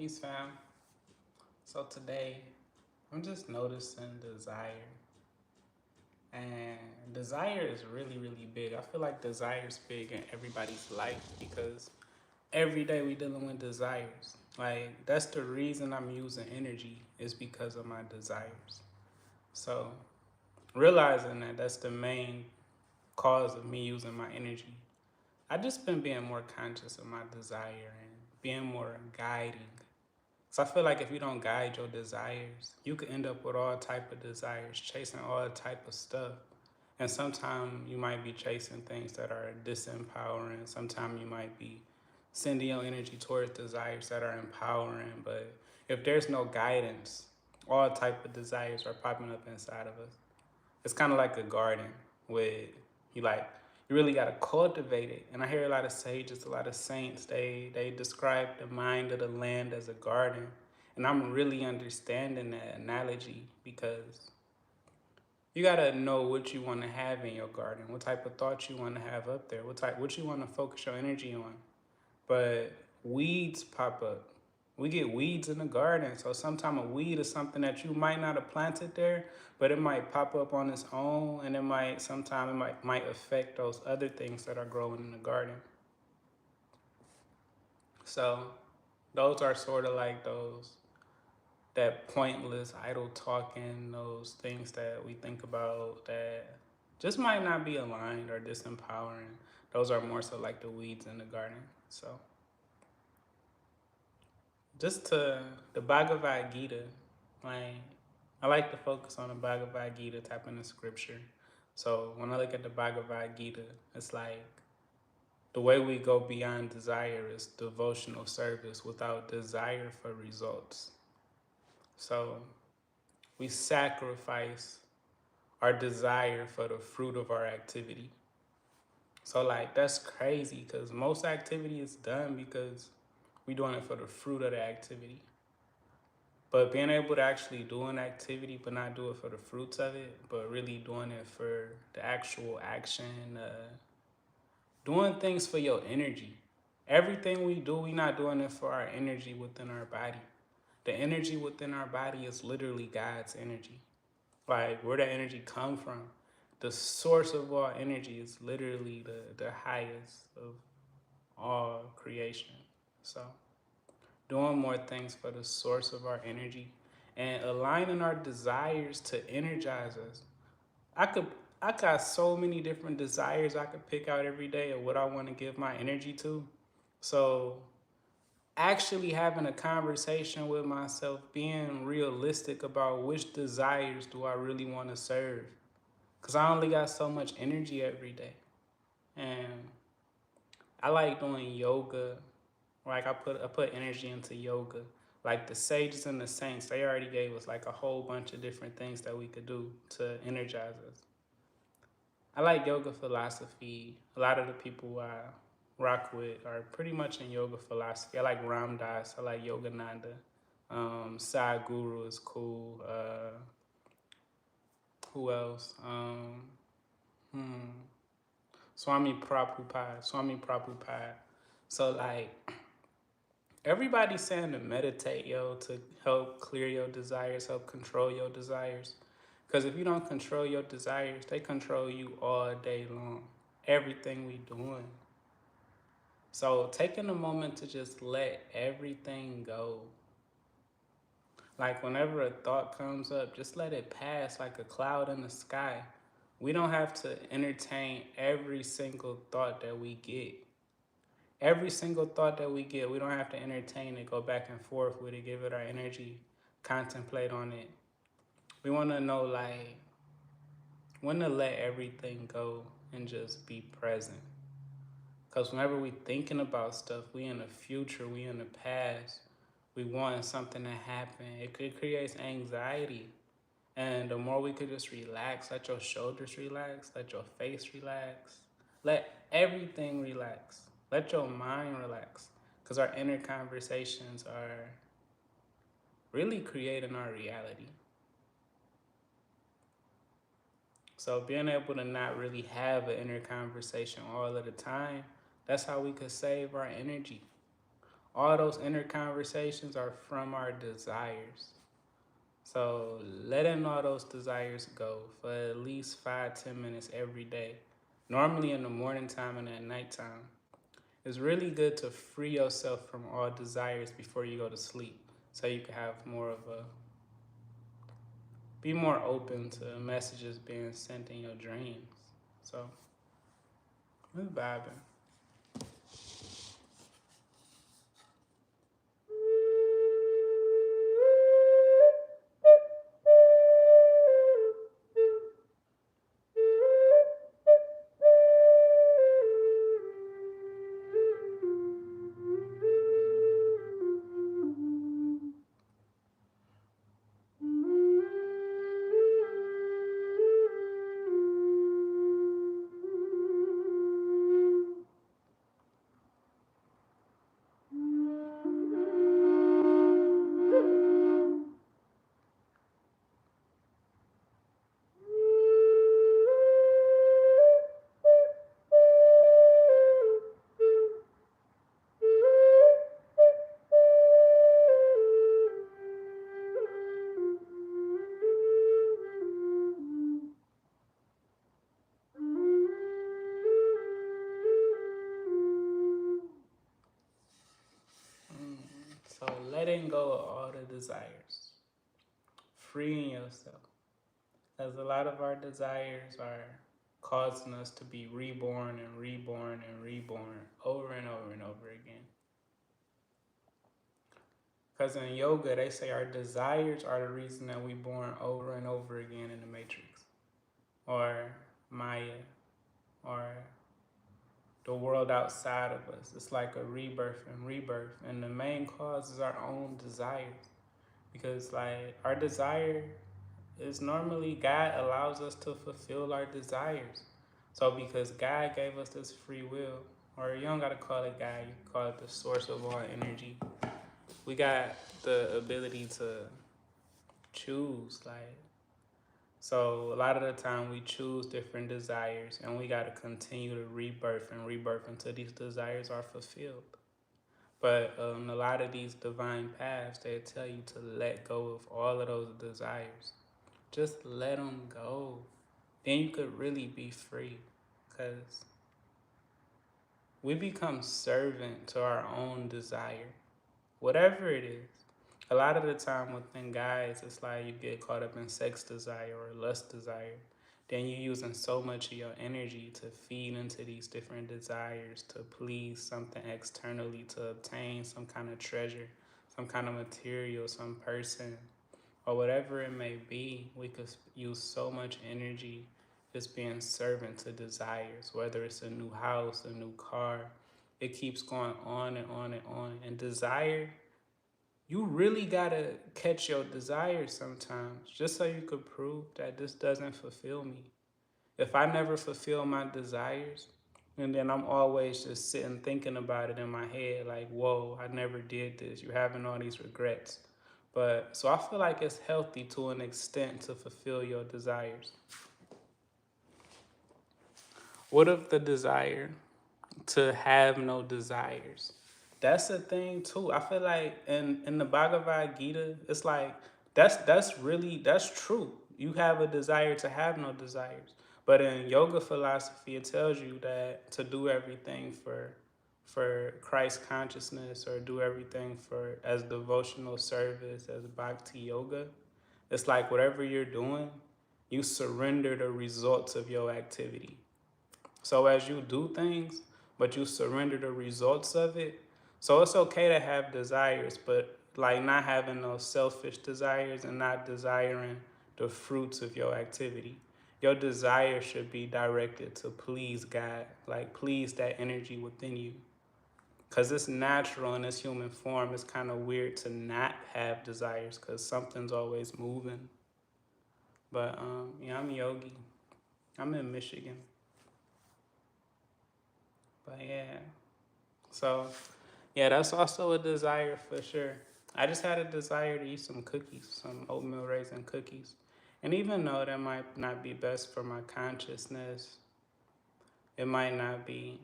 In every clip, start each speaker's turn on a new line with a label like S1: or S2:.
S1: Peace, fam. So today, I'm just noticing desire. And desire is really, really big. I feel like desire is big in everybody's life because every day we dealing with desires. Like, that's the reason I'm using energy is because of my desires. So, realizing that that's the main cause of me using my energy, I just been being more conscious of my desire and being more guiding. So I feel like if you don't guide your desires, you could end up with all type of desires, chasing all type of stuff. And sometimes you might be chasing things that are disempowering. Sometimes you might be sending your energy towards desires that are empowering. But if there's no guidance, all type of desires are popping up inside of us. It's kind of like a garden with you like you really got to cultivate it. And I hear a lot of sages, a lot of saints, they describe the mind of the land as a garden. And I'm really understanding that analogy because you got to know what you want to have in your garden, what type of thoughts you want to have up there, what you want to focus your energy on. But weeds pop up. We get weeds in the garden. So sometimes a weed is something that you might not have planted there, but it might pop up on its own, and it might affect those other things that are growing in the garden. So those are sort of like those that pointless idle talking, those things that we think about that just might not be aligned or disempowering. Those are more so like the weeds in the garden. So just to the Bhagavad Gita, like I like to focus on the Bhagavad Gita, type in the scripture. So when I look at the Bhagavad Gita, it's like the way we go beyond desire is devotional service without desire for results. So we sacrifice our desire for the fruit of our activity. So like that's crazy because most activity is done because we doing it for the fruit of the activity. But being able to actually do an activity, but not do it for the fruits of it, but really doing it for the actual action, doing things for your energy. Everything we do, we not doing it for our energy within our body. The energy within our body is literally God's energy. Like where that energy come from. The source of all energy is literally the highest of all creation. So doing more things for the source of our energy and aligning our desires to energize us. I could I got so many different desires I could pick out every day of what I want to give my energy to. So actually having a conversation with myself, being realistic about which desires do I really want to serve. Cause I only got so much energy every day. And I like doing yoga. Like I put energy into yoga. Like the sages and the saints, they already gave us like a whole bunch of different things that we could do to energize us. I like yoga philosophy. A lot of the people I rock with are pretty much in yoga philosophy. I like Ram Dass. I like Yogananda. Sai Guru is cool. Who else? Hmm. Swami Prabhupada. So like everybody's saying to meditate, yo, to help clear your desires, help control your desires. Because if you don't control your desires, they control you all day long. Everything we doing. So taking a moment to just let everything go. Like whenever a thought comes up, just let it pass like a cloud in the sky. We don't have to entertain every single thought that we get. Every single thought that we get, we don't have to entertain it, go back and forth with it, give it our energy, contemplate on it. We want to know, like, when to let everything go and just be present. Because whenever we thinking about stuff, we in the future, we in the past, we want something to happen. It creates anxiety. And the more we could just relax, let your shoulders relax, let your face relax, let everything relax, let your mind relax. Because our inner conversations are really creating our reality. So being able to not really have an inner conversation all of the time, that's how we could save our energy. all those inner conversations are from our desires. So letting all those desires go for at least 5-10 minutes every day, normally in the morning time and at nighttime, it's really good to free yourself from all desires before you go to sleep, so you can have more of a be more open to messages being sent in your dreams. So we're vibing. So letting go of all the desires, freeing yourself, as a lot of our desires are causing us to be reborn and reborn and reborn over and over and over again. Because in yoga, they say our desires are the reason that we're born over and over again in the matrix, or Maya, or the world outside of us. It's like a rebirth and rebirth. And the main cause is our own desires. Because, like, our desire is normally God allows us to fulfill our desires. So, because God gave us this free will, or you don't got to call it God, you can call it the source of all energy. We got the ability to choose, like, so a lot of the time we choose different desires, and we got to continue to rebirth and rebirth until these desires are fulfilled. But a lot of these divine paths, they tell you to let go of all of those desires. Just let them go. Then you could really be free, because we become servant to our own desire, whatever it is. A lot of the time within guys, it's like you get caught up in sex desire or lust desire. Then you're using so much of your energy to feed into these different desires to please something externally, to obtain some kind of treasure, some kind of material, some person, or whatever it may be. We could use so much energy just being servant to desires, whether it's a new house, a new car. It keeps going on and on and on. And desire, you really gotta catch your desires sometimes, just so you could prove that this doesn't fulfill me. If I never fulfill my desires, and then I'm always just sitting thinking about it in my head, like, whoa, I never did this. You're having all these regrets. But so I feel like it's healthy to an extent to fulfill your desires. What if the desire to have no desires? That's a thing too. I feel like in the Bhagavad Gita, it's like that's true. You have a desire to have no desires. But in yoga philosophy, it tells you that to do everything for Christ consciousness, or do everything for as devotional service, as bhakti yoga. It's like whatever you're doing, you surrender the results of your activity. So as you do things, but you surrender the results of it, so it's okay to have desires, but like not having those selfish desires and not desiring the fruits of your activity. Your desire should be directed to please God, like please that energy within you. Because it's natural in this human form. It's kind of weird to not have desires because something's always moving. But yeah, I'm Yogi. I'm in Michigan. But yeah. So yeah, that's also a desire for sure. I just had a desire to eat some cookies, some oatmeal raisin cookies. And even though that might not be best for my consciousness, it might not be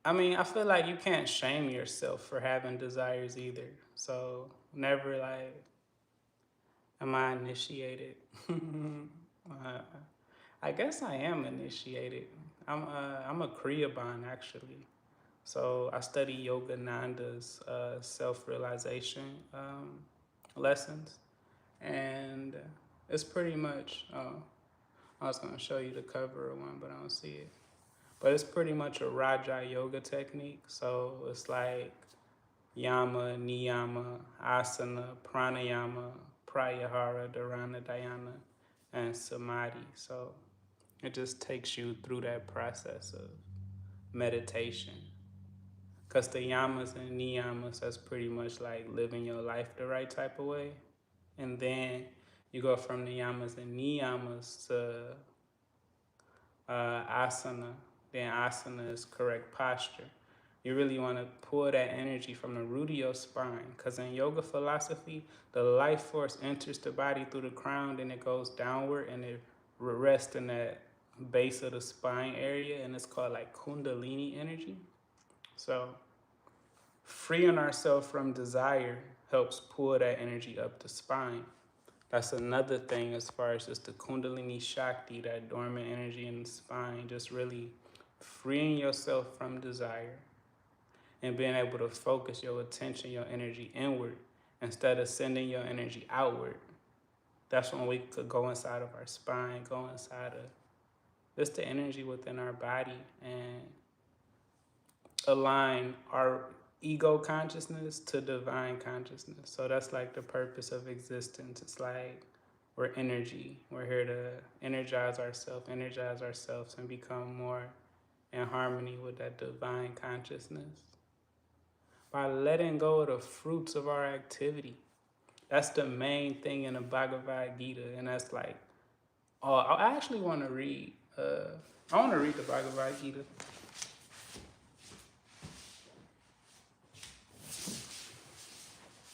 S1: I mean, I feel like you can't shame yourself for having desires either. So never like, am I initiated? I guess I am initiated. I'm a Kriyaban actually. So I study Yoga Nanda's self-realization lessons, and it's pretty much. I was gonna show you the cover of one, but I don't see it. But it's pretty much a Raja Yoga technique. So it's like Yama, Niyama, Asana, Pranayama, Pratyahara, Dharana, Dhyana, and Samadhi. So it just takes you through that process of meditation. Because the yamas and niyamas, that's pretty much like living your life the right type of way. And then you go from the yamas and niyamas to asana. Then asana is correct posture. You really want to pull that energy from the root of your spine. Because in yoga philosophy, the life force enters the body through the crown, then it goes downward and it rests in that base of the spine area. And it's called like kundalini energy. So freeing ourselves from desire helps pull that energy up the spine. That's another thing as far as just the Kundalini Shakti, that dormant energy in the spine, just really freeing yourself from desire and being able to focus your attention, your energy inward instead of sending your energy outward. That's when we could go inside of our spine, go inside of just the energy within our body and align our ego consciousness to divine consciousness. So that's like the purpose of existence. It's like we're energy. We're here to energize ourselves, and become more in harmony with that divine consciousness by letting go of the fruits of our activity. That's the main thing in the Bhagavad Gita, and that's like, oh, I actually want to read. I want to read the Bhagavad Gita.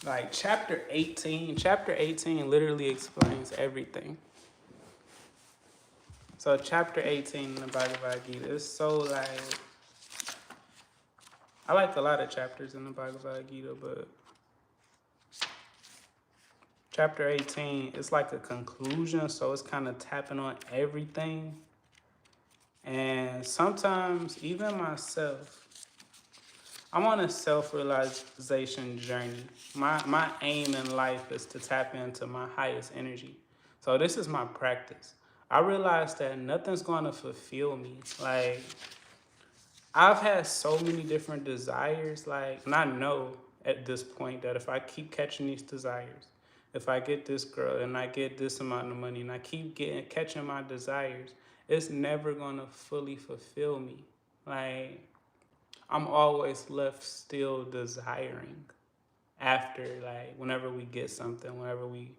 S1: Like chapter 18 literally explains everything. So chapter 18 in the Bhagavad Gita is so like, I like a lot of chapters in the Bhagavad Gita, but chapter 18 is like a conclusion, so it's kind of tapping on everything. And sometimes even myself, I'm on a self-realization journey. My aim in life is to tap into my highest energy. So this is my practice. I realized that nothing's gonna fulfill me. Like, I've had so many different desires, like, and I know at this point that if I keep catching these desires, if I get this girl and I get this amount of money and I keep catching my desires, it's never gonna fully fulfill me. Like, I'm always left still desiring after, like, whenever we get something, whenever we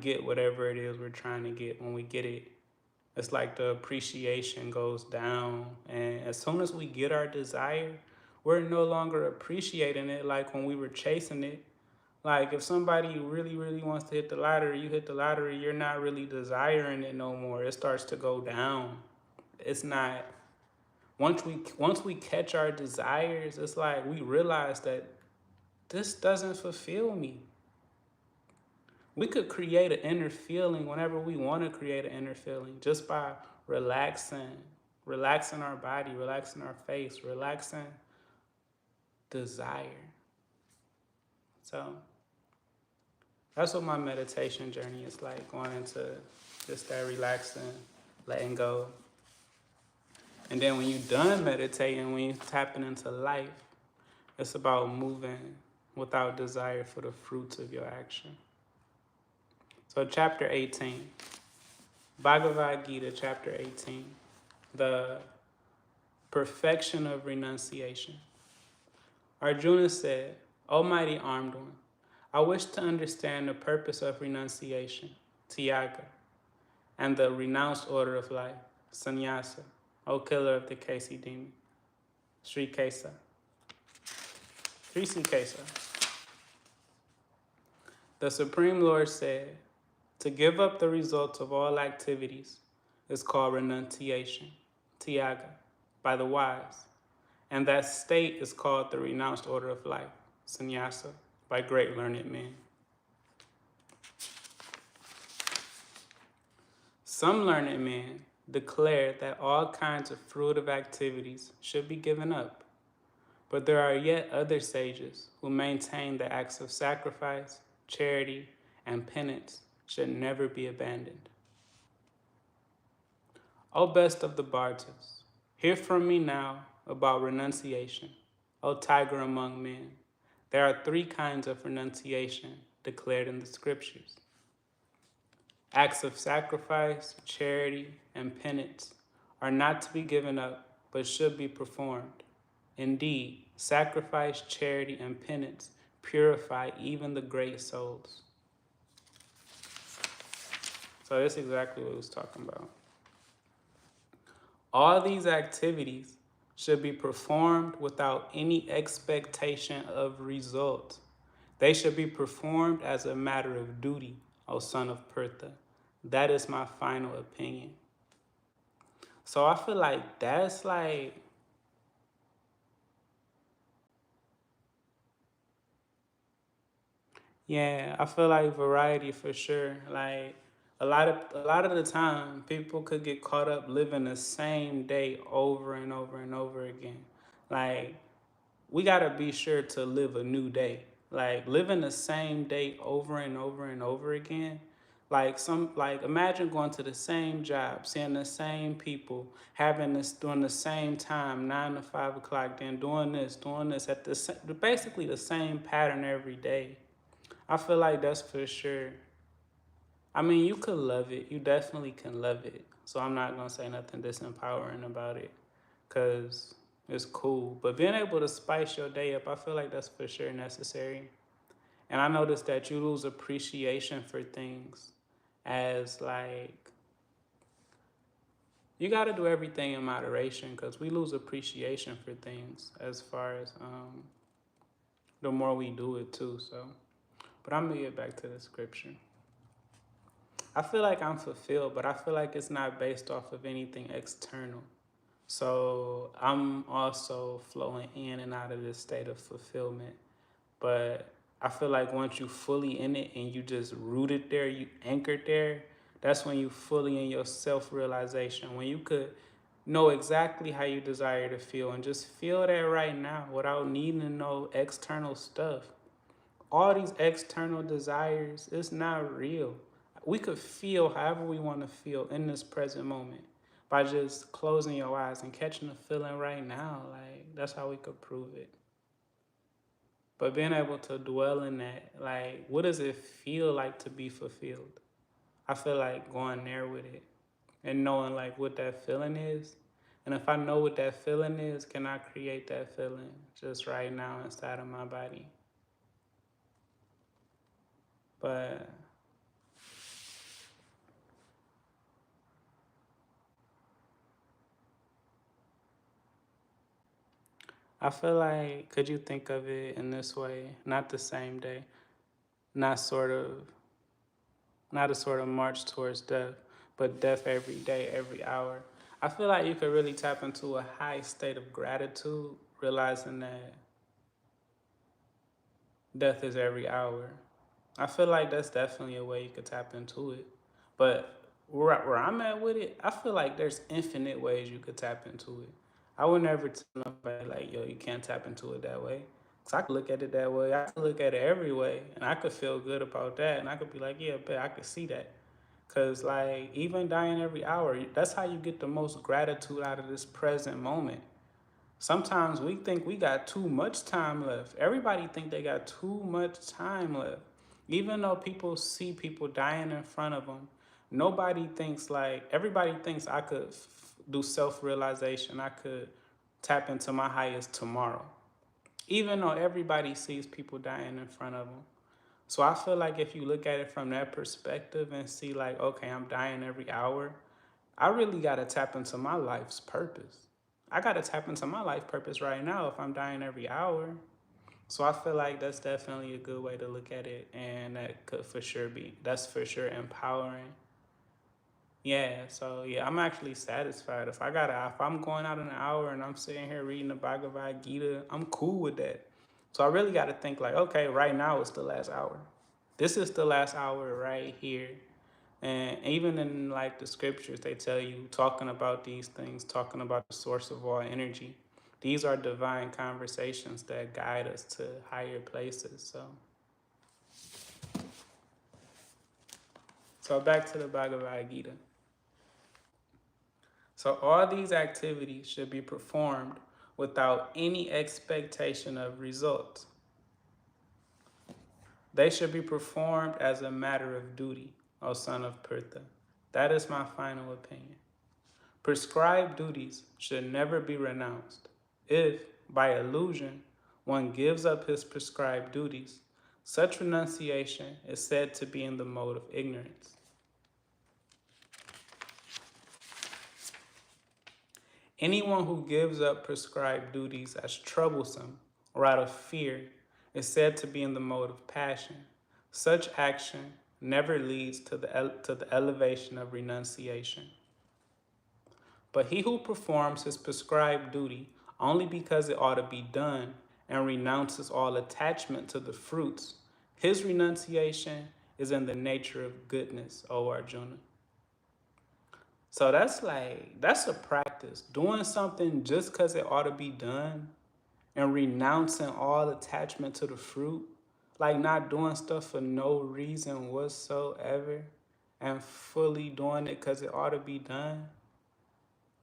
S1: get whatever it is we're trying to get, when we get it, it's like the appreciation goes down. And as soon as we get our desire, we're no longer appreciating it like when we were chasing it. Like if somebody really, really wants to hit the lottery, you hit the lottery, you're not really desiring it no more. It starts to go down. It's not, once we catch our desires, it's like we realize that this doesn't fulfill me. We could create an inner feeling whenever we want to create an inner feeling just by relaxing our body, relaxing our face, relaxing desire. So that's what my meditation journey is like, going into just that relaxing, letting go. And then when you're done meditating, when you're tapping into life, it's about moving without desire for the fruits of your action. So chapter 18, Bhagavad Gita, chapter 18, the perfection of renunciation. Arjuna said, Almighty Armed One, I wish to understand the purpose of renunciation, Tyaga, and the renounced order of life, Sannyasa, O killer of the Kesi demon, Sri Kesa. The Supreme Lord said, to give up the results of all activities is called renunciation, Tyaga, by the wise, And that state is called the renounced order of life, sannyasa, by great learned men. Some learned men declare that all kinds of fruitive activities should be given up, but there are yet other sages who maintain that acts of sacrifice, charity, and penance should never be abandoned. O best of the Bhartas, hear from me now about renunciation, O tiger among men. There are three kinds of renunciation declared in the scriptures. Acts of sacrifice, charity, and penance are not to be given up, but should be performed. Indeed, sacrifice, charity, and penance purify even the great souls. So that's exactly what he was talking about. All these activities should be performed without any expectation of result. They should be performed as a matter of duty, O son of Pertha. That is my final opinion. So I feel like that's like, yeah, I feel like variety for sure. Like a lot of the time, people could get caught up living the same day over and over and over again. Like we gotta be sure to live a new day. Like living the same day over and over and over again. Like imagine going to the same job, seeing the same people, having this doing the same time, 9 to 5 o'clock, then doing this at basically the same pattern every day. I feel like that's for sure. I mean, you could love it. You definitely can love it. So I'm not gonna say nothing disempowering about it, cause it's cool. But being able to spice your day up, I feel like that's for sure necessary. And I noticed that you lose appreciation for things, as like you got to do everything in moderation, because we lose appreciation for things as far as the more we do it too. So, but I'm gonna get back to the scripture. I feel like I'm fulfilled, but I feel like it's not based off of anything external. So I'm also flowing in and out of this state of fulfillment. But I feel like once you fully in it and you just rooted there, you anchored there, that's when you fully in your self-realization, when you could know exactly how you desire to feel and just feel that right now without needing to know external stuff. All these external desires, it's not real. We could feel however we want to feel in this present moment by just closing your eyes and catching the feeling right now. Like that's how we could prove it. But being able to dwell in that, like, what does it feel like to be fulfilled? I feel like going there with it and knowing like what that feeling is. And if I know what that feeling is, can I create that feeling just right now inside of my body? But I feel like, could you think of it in this way? Not the same day, not sort of, not a sort of march towards death, but death every day, every hour. I feel like you could really tap into a high state of gratitude, realizing that death is every hour. I feel like that's definitely a way you could tap into it. But where I'm at with it, I feel like there's infinite ways you could tap into it. I would never tell nobody like, yo, you can't tap into it that way. Cause I could look at it that way. I could look at it every way, and I could feel good about that. And I could be like, yeah, but I could see that. Cause like even dying every hour, that's how you get the most gratitude out of this present moment. Sometimes we think we got too much time left. Everybody think they got too much time left. Even though people see people dying in front of them, nobody thinks like, everybody thinks I could do self-realization. I could tap into my highest tomorrow. Even though everybody sees people dying in front of them. So I feel like if you look at it from that perspective and see like, okay, I'm dying every hour, I really got to tap into my life's purpose. I got to tap into my life purpose right now if I'm dying every hour. So I feel like that's definitely a good way to look at it. And that could for sure be, that's for sure empowering. Yeah, so yeah, I'm actually satisfied. If I'm going out in an hour and I'm sitting here reading the Bhagavad Gita, I'm cool with that. So I really got to think like, okay, right now it's the last hour. This is the last hour right here. And even in like the scriptures, they tell you talking about these things, talking about the source of all energy. These are divine conversations that guide us to higher places. So back to the Bhagavad Gita. So all these activities should be performed without any expectation of results. They should be performed as a matter of duty, O son of Pertha. That is my final opinion. Prescribed duties should never be renounced. If, by illusion, one gives up his prescribed duties, such renunciation is said to be in the mode of ignorance. Anyone who gives up prescribed duties as troublesome or out of fear is said to be in the mode of passion. Such action never leads to the elevation of renunciation. But he who performs his prescribed duty only because it ought to be done and renounces all attachment to the fruits, his renunciation is in the nature of goodness, O Arjuna. So that's a practice. Doing something just because it ought to be done and renouncing all attachment to the fruit, like not doing stuff for no reason whatsoever and fully doing it because it ought to be done.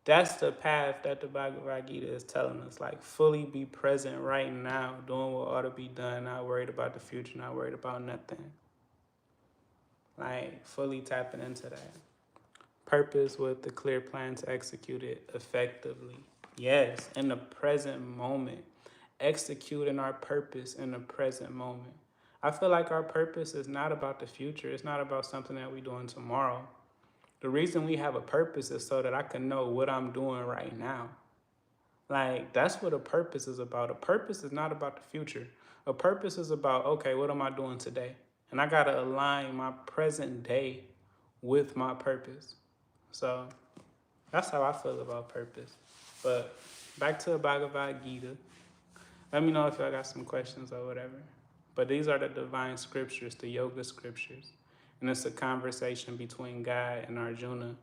S1: That's the path that the Bhagavad Gita is telling us. Like, fully be present right now, doing what ought to be done, not worried about the future, not worried about nothing. Like, fully tapping into that. Purpose with the clear plan to execute it effectively. Yes, in the present moment. Executing our purpose in the present moment. I feel like our purpose is not about the future. It's not about something that we're doing tomorrow. The reason we have a purpose is so that I can know what I'm doing right now. Like, that's what a purpose is about. A purpose is not about the future. A purpose is about, okay, what am I doing today? And I got to align my present day with my purpose. So that's how I feel about purpose. But back to the Bhagavad Gita. Let me know if y'all got some questions or whatever. But these are the divine scriptures, the yoga scriptures. And it's a conversation between God and Arjuna.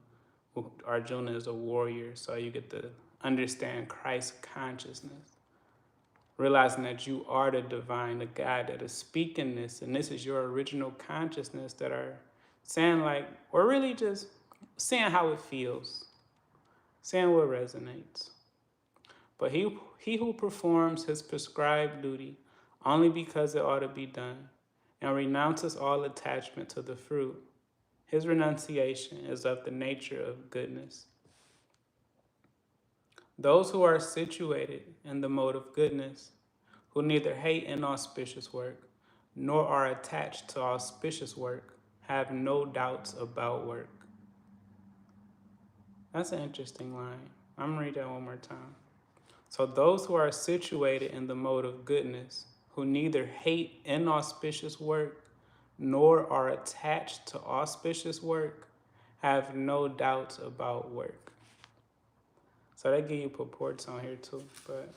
S1: Arjuna is a warrior, so you get to understand Christ's consciousness. Realizing that you are the divine, the God that is speaking this, and this is your original consciousness that are saying like, or really just saying how it feels, saying what resonates. But he who performs his prescribed duty only because it ought to be done, and renounces all attachment to the fruit, his renunciation is of the nature of goodness. Those who are situated in the mode of goodness, who neither hate inauspicious work, nor are attached to auspicious work, have no doubts about work. That's an interesting line. I'm gonna read that one more time. So those who are situated in the mode of goodness, who neither hate inauspicious work nor are attached to auspicious work, have no doubts about work. So they give you purports on here too. But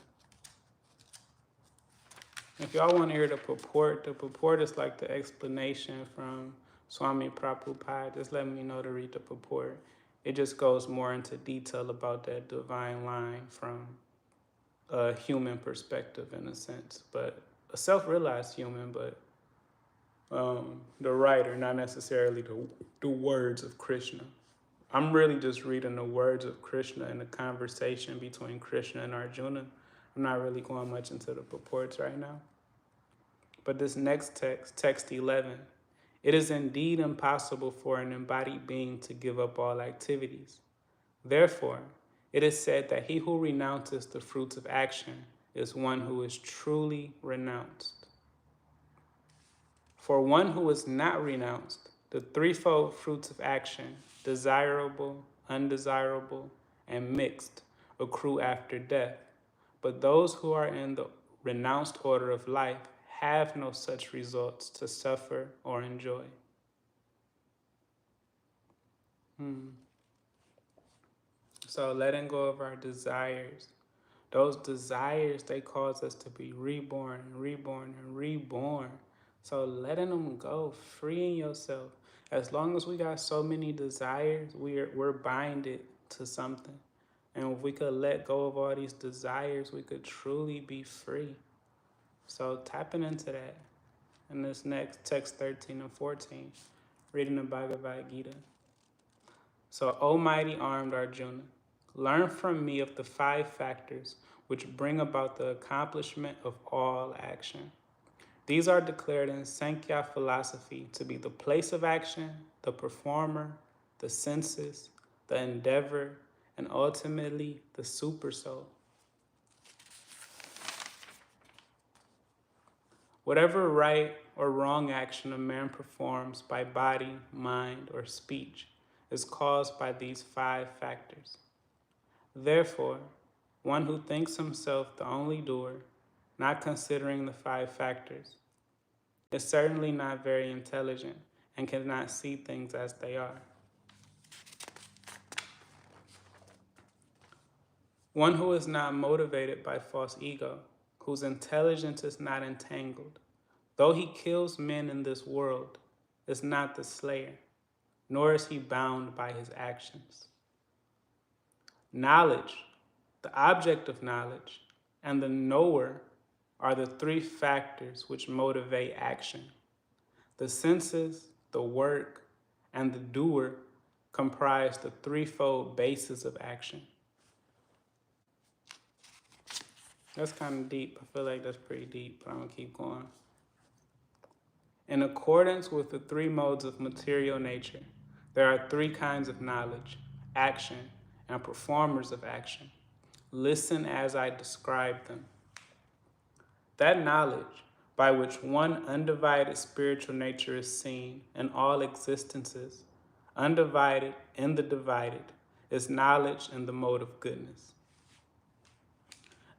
S1: if y'all want to hear the purport is like the explanation from Swami Prabhupada. Just let me know to read the purport. It just goes more into detail about that divine line from a human perspective in a sense, but a self-realized human, but the writer, not necessarily the words of Krishna. I'm really just reading the words of Krishna in the conversation between Krishna and Arjuna. I'm not really going much into the purports right now. But this next text, text 11, it is indeed impossible for an embodied being to give up all activities. Therefore, it is said that he who renounces the fruits of action is one who is truly renounced. For one who is not renounced, the threefold fruits of action, desirable, undesirable, and mixed, accrue after death. But those who are in the renounced order of life have no such results to suffer or enjoy. So letting go of our desires. Those desires, they cause us to be reborn and reborn and reborn. So letting them go, freeing yourself. As long as we got so many desires, we're binded to something. And if we could let go of all these desires, we could truly be free. So tapping into that in this next text 13 and 14, reading the Bhagavad Gita. So, O mighty armed Arjuna, learn from me of the 5 factors which bring about the accomplishment of all action. These are declared in Sankhya philosophy to be the place of action, the performer, the senses, the endeavor, and ultimately the supersoul. Whatever right or wrong action a man performs by body, mind, or speech is caused by these 5 factors. Therefore, one who thinks himself the only doer, not considering the 5 factors, is certainly not very intelligent and cannot see things as they are. One who is not motivated by false ego, whose intelligence is not entangled, though he kills men in this world, is not the slayer, nor is he bound by his actions. Knowledge, the object of knowledge, and the knower are the 3 factors which motivate action. The senses, the work, and the doer comprise the threefold basis of action. That's kind of deep. I feel like that's pretty deep, but I'm going to keep going. In accordance with the 3 modes of material nature, there are 3 kinds of knowledge, action, and performers of action. Listen as I describe them. That knowledge, by which one undivided spiritual nature is seen in all existences, undivided in the divided, is knowledge in the mode of goodness.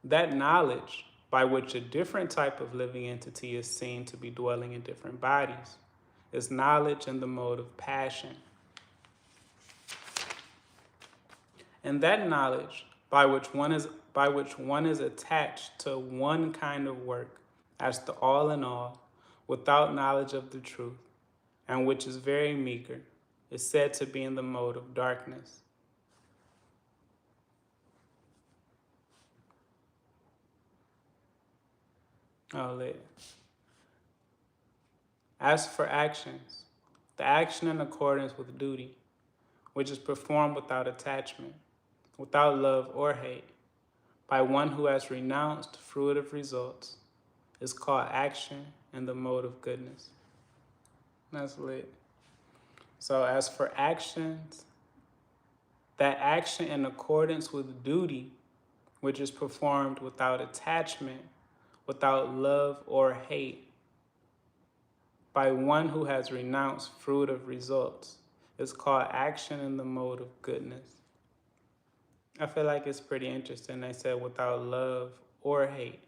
S1: That knowledge, by which a different type of living entity is seen to be dwelling in different bodies, is knowledge in the mode of passion. And that knowledge, by which one is attached to one kind of work as the all in all, without knowledge of the truth, and which is very meager, is said to be in the mode of darkness. As for actions, the action in accordance with duty, which is performed without attachment, without love or hate, by one who has renounced fruitive results, is called action in the mode of goodness. That's lit. So as for actions, that action in accordance with duty, which is performed without attachment, without love or hate, by one who has renounced fruitive results, is called action in the mode of goodness. I feel like it's pretty interesting. They said without love or hate,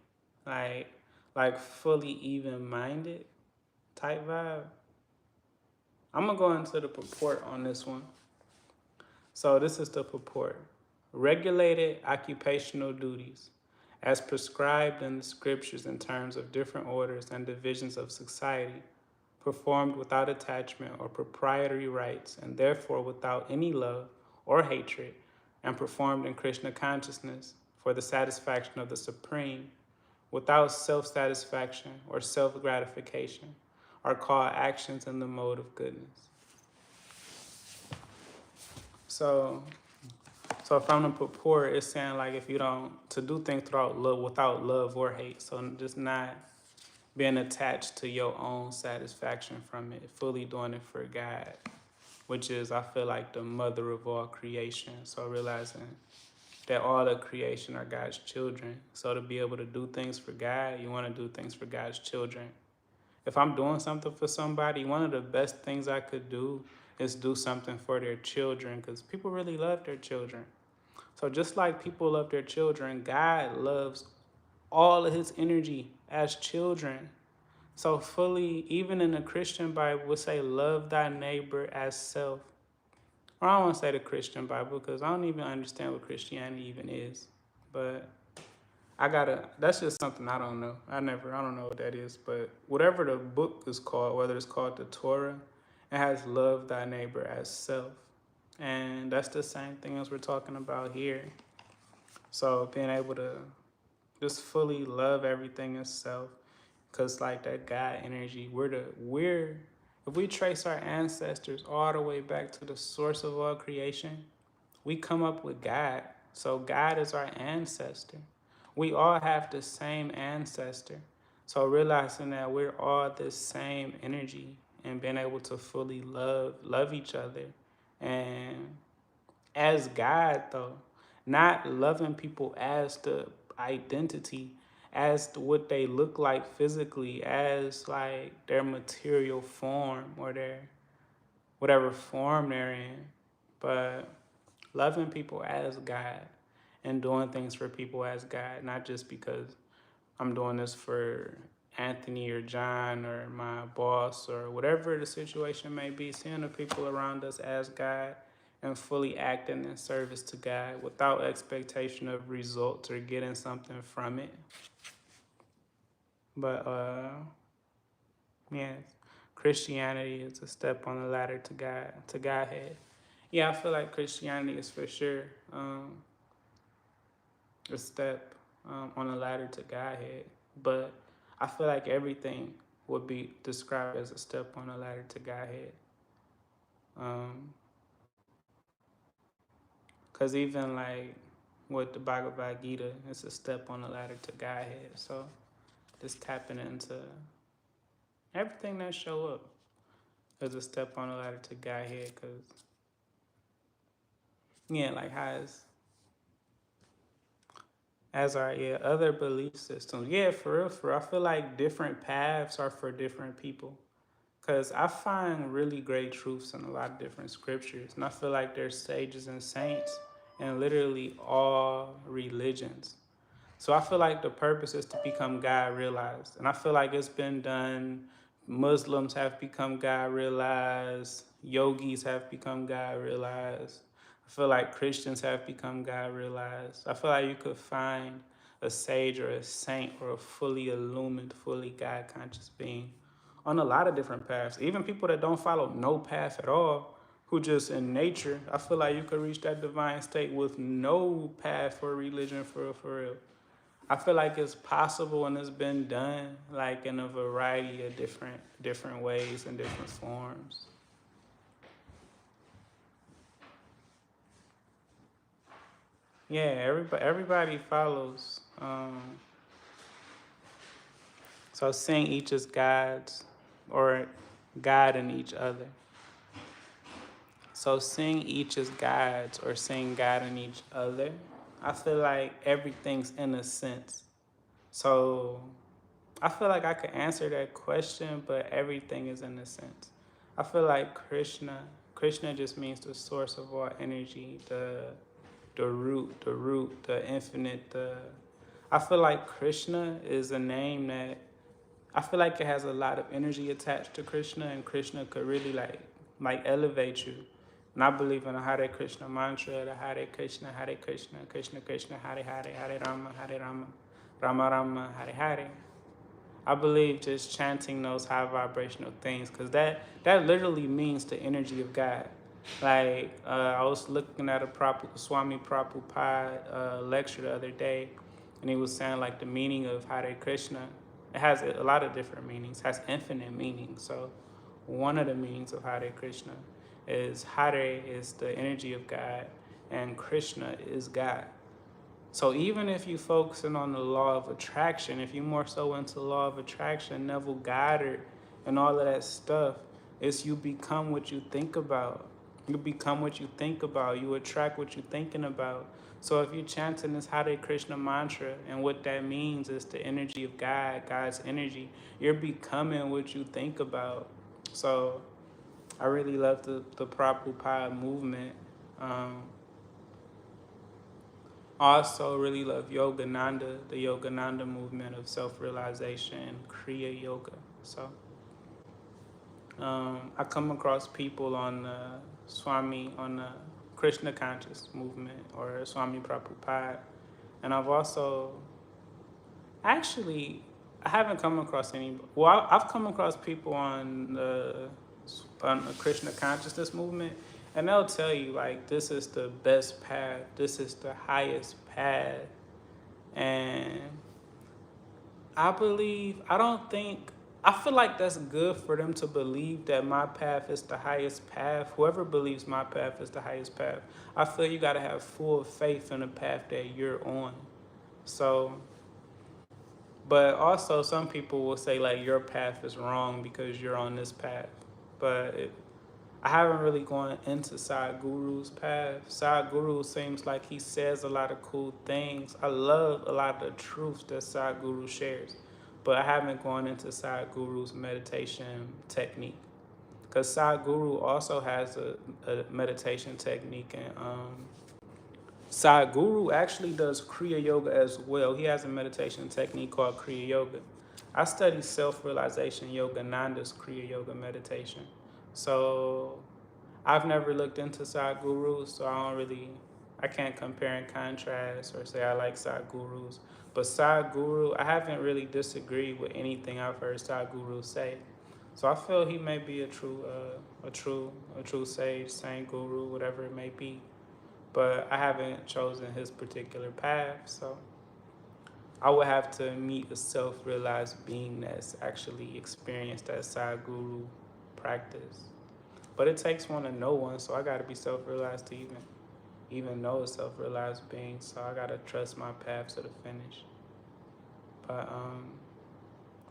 S1: like fully even-minded type vibe. I'm gonna go into the purport on this one. So this is the purport. Regulated occupational duties, as prescribed in the scriptures in terms of different orders and divisions of society, performed without attachment or proprietary rights, and therefore without any love or hatred, and performed in Krishna consciousness for the satisfaction of the Supreme, without self-satisfaction or self-gratification, are called actions in the mode of goodness. So from the purport, it's saying like if you don't, to do things without love or hate, so just not being attached to your own satisfaction from it, fully doing it for God, which is, I feel like, the mother of all creation. So realizing that all of creation are God's children. So to be able to do things for God, you want to do things for God's children. If I'm doing something for somebody, one of the best things I could do is do something for their children, because people really love their children. So just like people love their children, God loves all of his energy as children. So fully, even in the Christian Bible, would say, love thy neighbor as self. or I don't want to say the Christian Bible because I don't even understand what Christianity even is. But that's just something I don't know. I don't know what that is. But whatever the book is called, whether it's called the Torah, it has love thy neighbor as self. And that's the same thing as we're talking about here. So being able to just fully love everything as self, because like that God energy, if we trace our ancestors all the way back to the source of all creation, we come up with God. So God is our ancestor. We all have the same ancestor. So realizing that we're all the same energy and being able to fully love each other. And as God though, not loving people as the identity, as what they look like physically, as like their material form or their whatever form they're in, but loving people as God and doing things for people as God, not just because I'm doing this for Anthony or John or my boss or whatever the situation may be, seeing the people around us as God and fully acting in service to God without expectation of results or getting something from it. But yes, Christianity is a step on the ladder to God, to Godhead. Yeah, I feel like Christianity is for sure a step on the ladder to Godhead, but I feel like everything would be described as a step on the ladder to Godhead. Because even like with the Bhagavad Gita, it's a step on the ladder to Godhead. So just tapping into everything that show up is a step on the ladder to Godhead. Because yeah, like how as our other belief systems. Yeah, for real, for real. I feel like different paths are for different people. Because I find really great truths in a lot of different scriptures. And I feel like there's sages and saints in literally all religions. So I feel like the purpose is to become God realized. And I feel like it's been done. Muslims have become God realized. Yogis have become God realized. I feel like Christians have become God realized. I feel like you could find a sage or a saint or a fully illumined, fully God conscious being on a lot of different paths. Even people that don't follow no path at all, who just in nature, I feel like you could reach that divine state with no path for religion for real, for real. I feel like it's possible and it's been done like in a variety of different ways and different forms. Yeah, everybody follows. So seeing each as gods or God in each other. So seeing each as gods or seeing God in each other, I feel like everything's in a sense. So I feel like I could answer that question, but everything is in a sense. I feel like Krishna just means the source of all energy, the root, the infinite, I feel like Krishna is a name that I feel like it has a lot of energy attached to Krishna, and Krishna could really like elevate you. And I believe in the Hare Krishna mantra, the Hare Krishna, Krishna Krishna, Hare Hare, Hare Rama, Rama Rama, Hare Hare. I believe just chanting those high vibrational things, because that literally means the energy of God. Like I was looking at a Swami Prabhupada lecture the other day, and he was saying like the meaning of Hare Krishna. It has a lot of different meanings. Has infinite meanings. So one of the meanings of Hare Krishna is Hare is the energy of God, and Krishna is God. So even if you focusing on the law of attraction, if you more so into the law of attraction, Neville Goddard, and all of that stuff, it's you become what you think about. You become what you think about. You attract what you're thinking about. So if you're chanting this Hare Krishna mantra, and what that means is the energy of God, God's energy, you're becoming what you think about. So I really love the Prabhupada movement. Also really love Yogananda, the Yogananda movement of self-realization and Kriya Yoga. So I come across people on Swami on the Krishna conscious movement or Swami Prabhupada. And I've also actually I haven't come across any. Well, I've come across people on the Krishna consciousness movement, and they'll tell you like this is the best path, this is the highest path, and I don't think, I feel like that's good for them to believe that my path is the highest path. Whoever believes my path is the highest path, I feel you got to have full faith in the path that you're on. So, but also some people will say like your path is wrong because you're on this path. I haven't really gone into Sadhguru's path. Sadhguru seems like he says a lot of cool things. I love a lot of the truths that Sadhguru shares, but I haven't gone into Sadhguru's meditation technique. Because Sadhguru also has a meditation technique, and Sadhguru actually does Kriya Yoga as well. He has a meditation technique called Kriya Yoga. I study self-realization yoga, Nanda's Kriya Yoga meditation. So I've never looked into Sadhguru, so I can't compare and contrast or say I like Sadhgurus. But Sadhguru, I haven't really disagreed with anything I've heard Sadhguru say. So I feel he may be a true sage, saint, guru, whatever it may be. But I haven't chosen his particular path, so I would have to meet a self-realized being that's actually experienced that Sadhguru practice. But it takes one to know one, so I gotta be self-realized to even know a self-realized being. So I gotta trust my path to the finish. But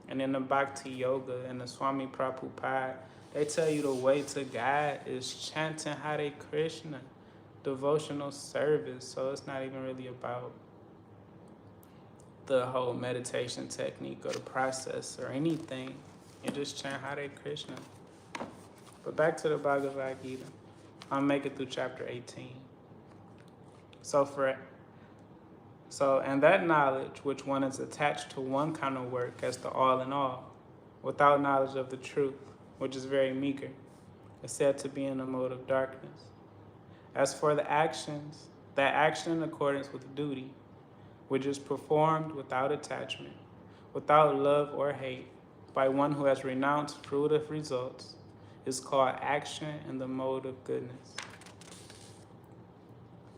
S1: and in the Bhakti Yoga and the Swami Prabhupada, they tell you the way to God is chanting Hare Krishna, devotional service. So it's not even really about the whole meditation technique or the process or anything. You just chant Hare Krishna. But back to the Bhagavad Gita. I'll make it through chapter 18. And that knowledge which one is attached to one kind of work as the all in all, without knowledge of the truth, which is very meager, is said to be in the mode of darkness. As for the actions, that action in accordance with duty, which is performed without attachment, without love or hate, by one who has renounced fruitive results, is called action in the mode of goodness.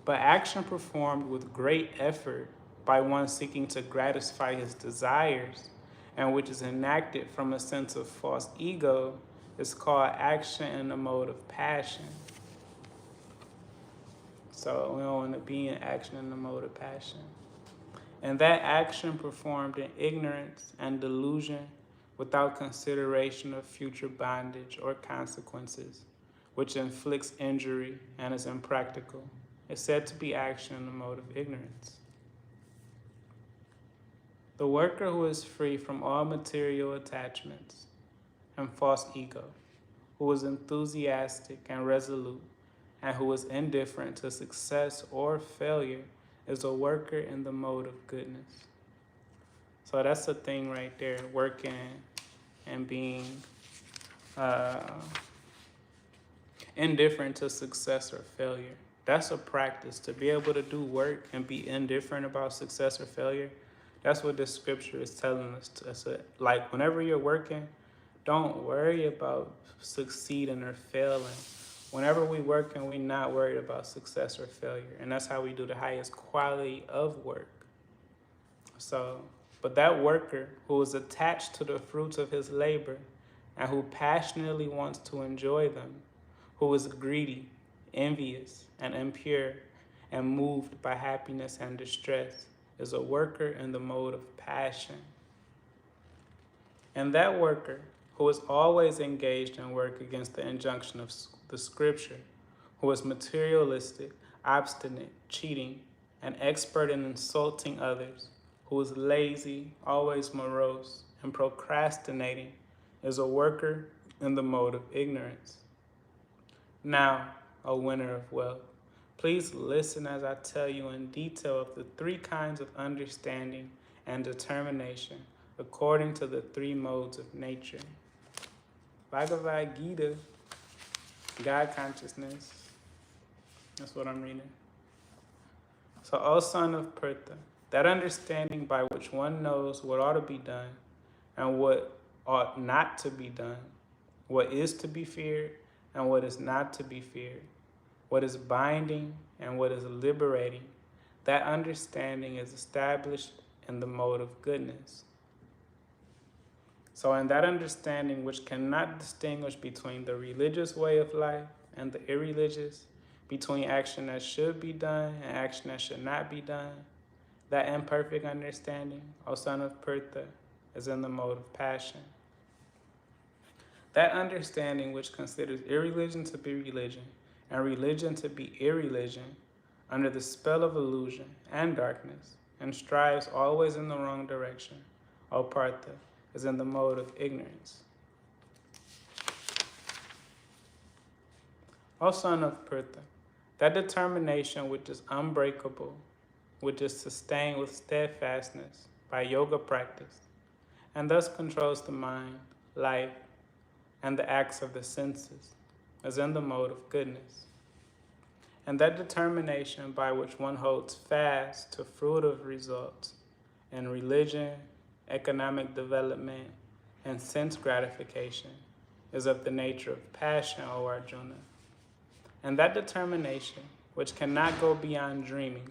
S1: But action performed with great effort by one seeking to gratify his desires, and which is enacted from a sense of false ego, is called action in the mode of passion. So we don't want to be in action in the mode of passion. And that action performed in ignorance and delusion, without consideration of future bondage or consequences, which inflicts injury and is impractical, is said to be action in the mode of ignorance. The worker who is free from all material attachments and false ego, who is enthusiastic and resolute, and who is indifferent to success or failure, is a worker in the mode of goodness. So that's the thing right there, working and being indifferent to success or failure. That's a practice, to be able to do work and be indifferent about success or failure. That's what this scripture is telling us. Like whenever you're working, don't worry about succeeding or failing. Whenever we working, we're not worried about success or failure. And that's how we do the highest quality of work. So, but that worker who is attached to the fruits of his labor and who passionately wants to enjoy them, who is greedy, envious, and impure, and moved by happiness and distress, is a worker in the mode of passion. And that worker who is always engaged in work against the injunction of the scripture, who is materialistic, obstinate, cheating, and expert in insulting others, who is lazy, always morose, and procrastinating, is a worker in the mode of ignorance. Now, O winner of wealth, please listen as I tell you in detail of the three kinds of understanding and determination according to the three modes of nature. Bhagavad Gita God consciousness. That's what I'm reading. So, O son of Pertha, that understanding by which one knows what ought to be done and what ought not to be done, what is to be feared and what is not to be feared, what is binding and what is liberating, that understanding is established in the mode of goodness. So in that understanding which cannot distinguish between the religious way of life and the irreligious, between action that should be done and action that should not be done, that imperfect understanding, O son of Pertha, is in the mode of passion. That understanding which considers irreligion to be religion and religion to be irreligion under the spell of illusion and darkness, and strives always in the wrong direction, O Partha, is in the mode of ignorance. O son of Pertha, that determination which is unbreakable, which is sustained with steadfastness by yoga practice, and thus controls the mind, life, and the acts of the senses, is in the mode of goodness. And that determination by which one holds fast to fruitive results in religion, economic development, and sense gratification is of the nature of passion, O Arjuna. And that determination, which cannot go beyond dreaming,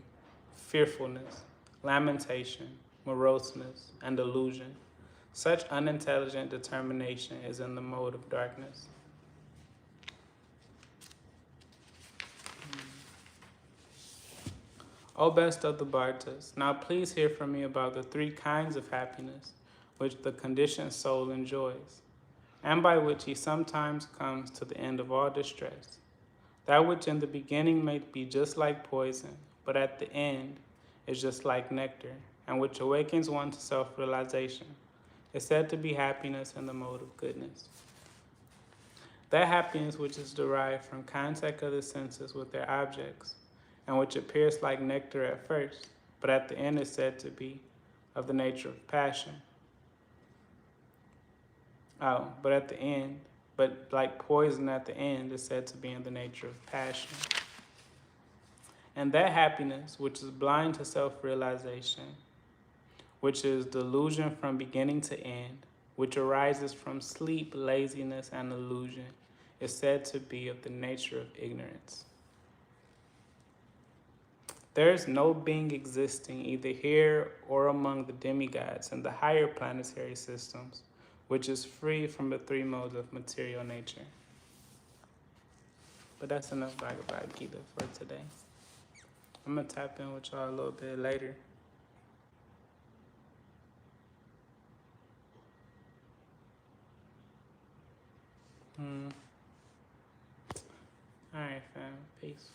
S1: fearfulness, lamentation, moroseness, and illusion, such unintelligent determination is in the mode of darkness. O best of the Bhartas, now please hear from me about the three kinds of happiness which the conditioned soul enjoys, and by which he sometimes comes to the end of all distress. That which in the beginning may be just like poison, but at the end is just like nectar, and which awakens one to self-realization, is said to be happiness in the mode of goodness. That happiness which is derived from contact of the senses with their objects, and which appears like nectar at first, but at the end is said to be of the nature of passion. But like poison at the end is said to be in the nature of passion. And that happiness, which is blind to self-realization, which is delusion from beginning to end, which arises from sleep, laziness, and illusion, is said to be of the nature of ignorance. There is no being existing either here or among the demigods in the higher planetary systems, which is free from the three modes of material nature. But that's enough Bhagavad Gita for today. I'm going to tap in with y'all a little bit later. All right, fam. Peace.